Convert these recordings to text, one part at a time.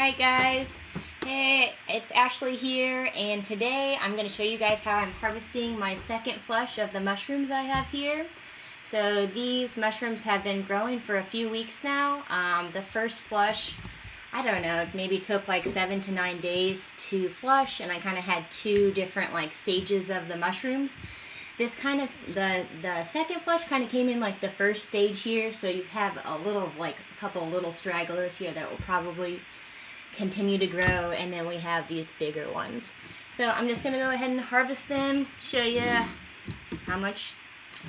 Alright guys, hey, it's Ashley here, and today I'm going to show you guys how I'm harvesting my second flush of the mushrooms I have here. So these mushrooms have been growing for a few weeks now. The first flush, I don't know, maybe took like 7 to 9 days to flush, and I kind of had two different like stages of the mushrooms. This kind of, the second flush kind of came in like the first stage here, so you have a little, like a couple little stragglers here that will probably continue to grow, and then we have these bigger ones. So I'm just going to go ahead and harvest them, show you how much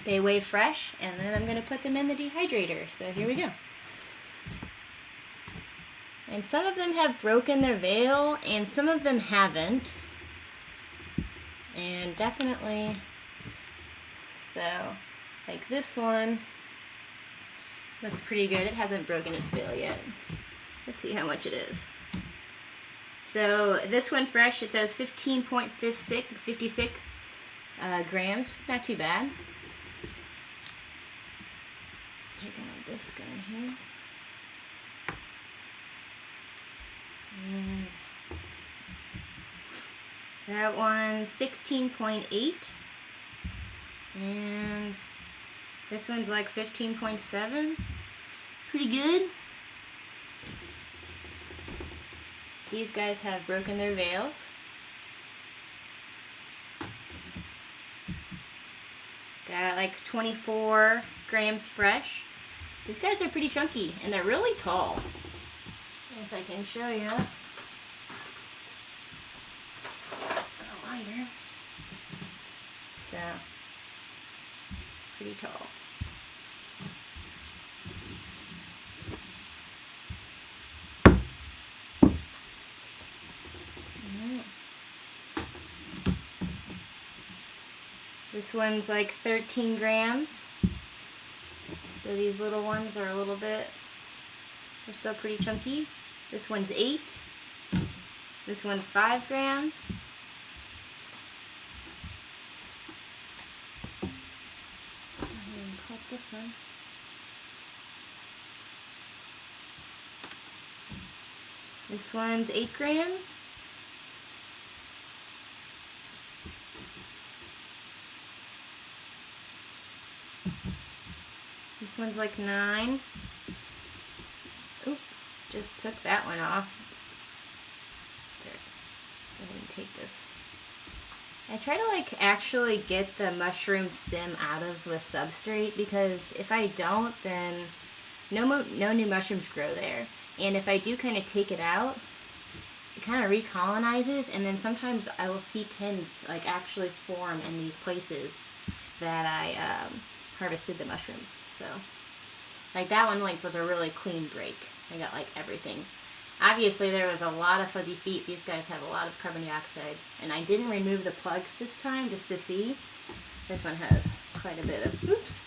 they weigh fresh, and then I'm going to put them in the dehydrator. So here we go. And some of them have broken their veil, and some of them haven't. And definitely... So, like this one looks pretty good. It hasn't broken its veil yet. Let's see how much it is. So this one fresh, it says 15.56 grams. Not too bad. Take out this guy here. And that one's 16.8. And this one's like 15.7. Pretty good. These guys have broken their veils. Got like 24 grams fresh. These guys are pretty chunky, and they're really tall. If I can show you. A lighter. So. Pretty tall. This one's like 13 grams. So these little ones are a little bit, they're still pretty chunky. This one's 8. This one's 5 grams. This one. This one's 8 grams. This one's like 9. Oop, just took that one off. Sorry. Go ahead and take this. I try to like actually get the mushroom stem out of the substrate, because if I don't, then no new mushrooms grow there. And if I do kind of take it out, it kind of recolonizes, and then sometimes I will see pins like actually form in these places that I harvested the mushrooms. So like that one like was a really clean break. I got like everything. Obviously there was a lot of fuzzy feet. These guys have a lot of carbon dioxide. And I didn't remove the plugs this time just to see. This one has quite a bit of, oops.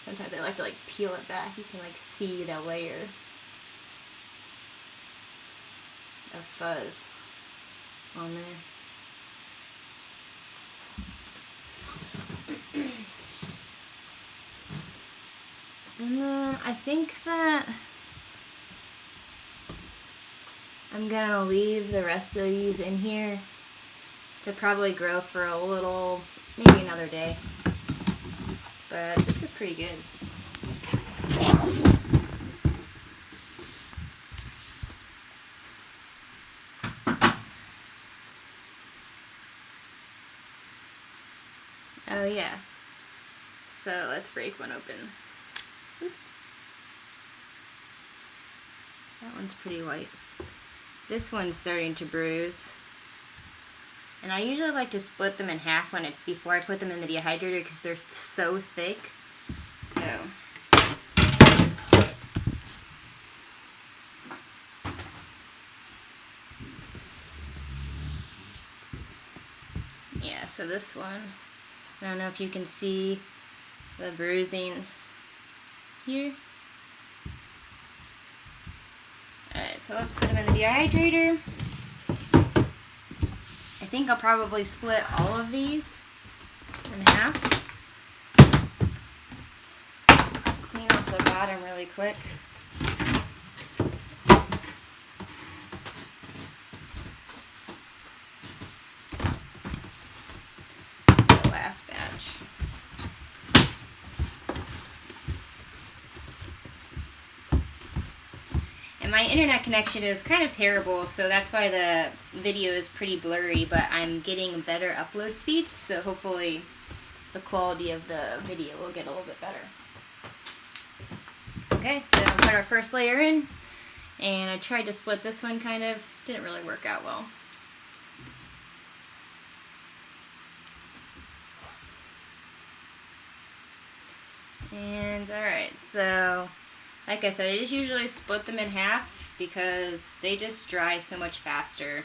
Sometimes I like to like peel it back. You can like see the layer of fuzz on there. And then I think that I'm gonna leave the rest of these in here to probably grow for a little, maybe another day. But this is pretty good. Oh yeah. So let's break one open. Oops. That one's pretty white. This one's starting to bruise. And I usually like to split them in half before I put them in the dehydrator, because they're so thick. So yeah, so this one, I don't know if you can see the bruising here. Alright, so let's put them in the dehydrator. I think I'll probably split all of these in half. Clean off the bottom really quick. my internet connection is kind of terrible, so that's why the video is pretty blurry, but I'm getting better upload speeds, so hopefully the quality of the video will get a little bit better. Okay, so I'll put our first layer in, and I tried to split this one kind of, didn't really work out well. And alright, so like I said, I just usually split them in half because they just dry so much faster.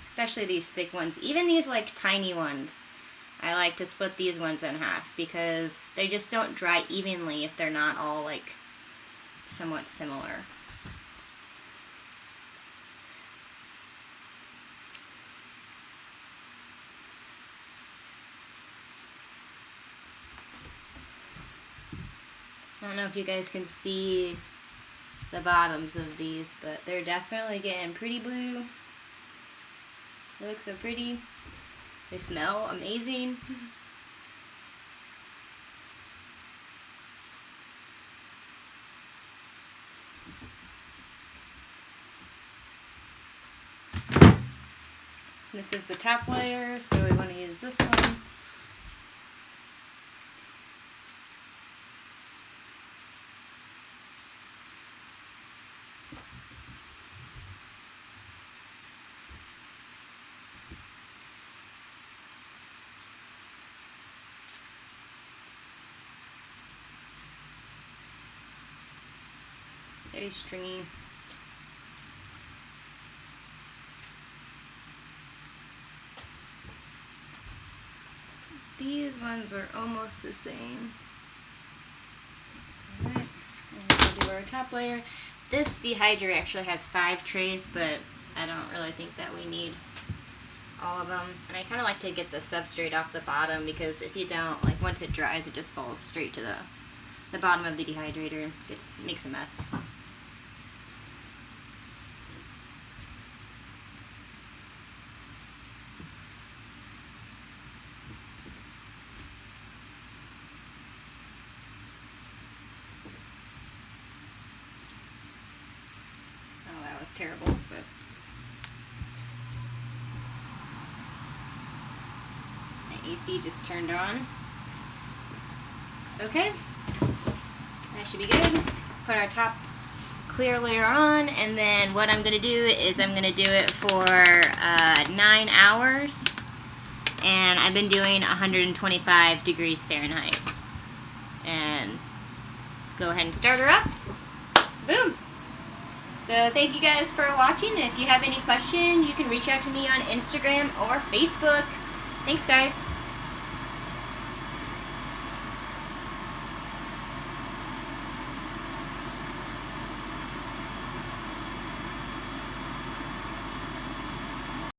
Especially these thick ones. Even these like tiny ones, I like to split these ones in half because they just don't dry evenly if they're not all like somewhat similar. I don't know if you guys can see the bottoms of these, but they're definitely getting pretty blue. They look so pretty. They smell amazing. This is the top layer, so we want to use this one. Very stringy. These ones are almost the same. Alright, and we'll do our top layer. This dehydrate actually has 5 trays, but I don't really think that we need all of them. And I kind of like to get the substrate off the bottom because if you don't, like once it dries, it just falls straight to the bottom of the dehydrator. It makes a mess. Terrible, but my AC just turned on. Okay, that should be good. Put our top clear layer on, and then what I'm going to do is I'm going to do it for 9 hours, and I've been doing 125 degrees Fahrenheit. And go ahead and start her up. Boom! So thank you guys for watching, and if you have any questions, you can reach out to me on Instagram or Facebook. Thanks, guys.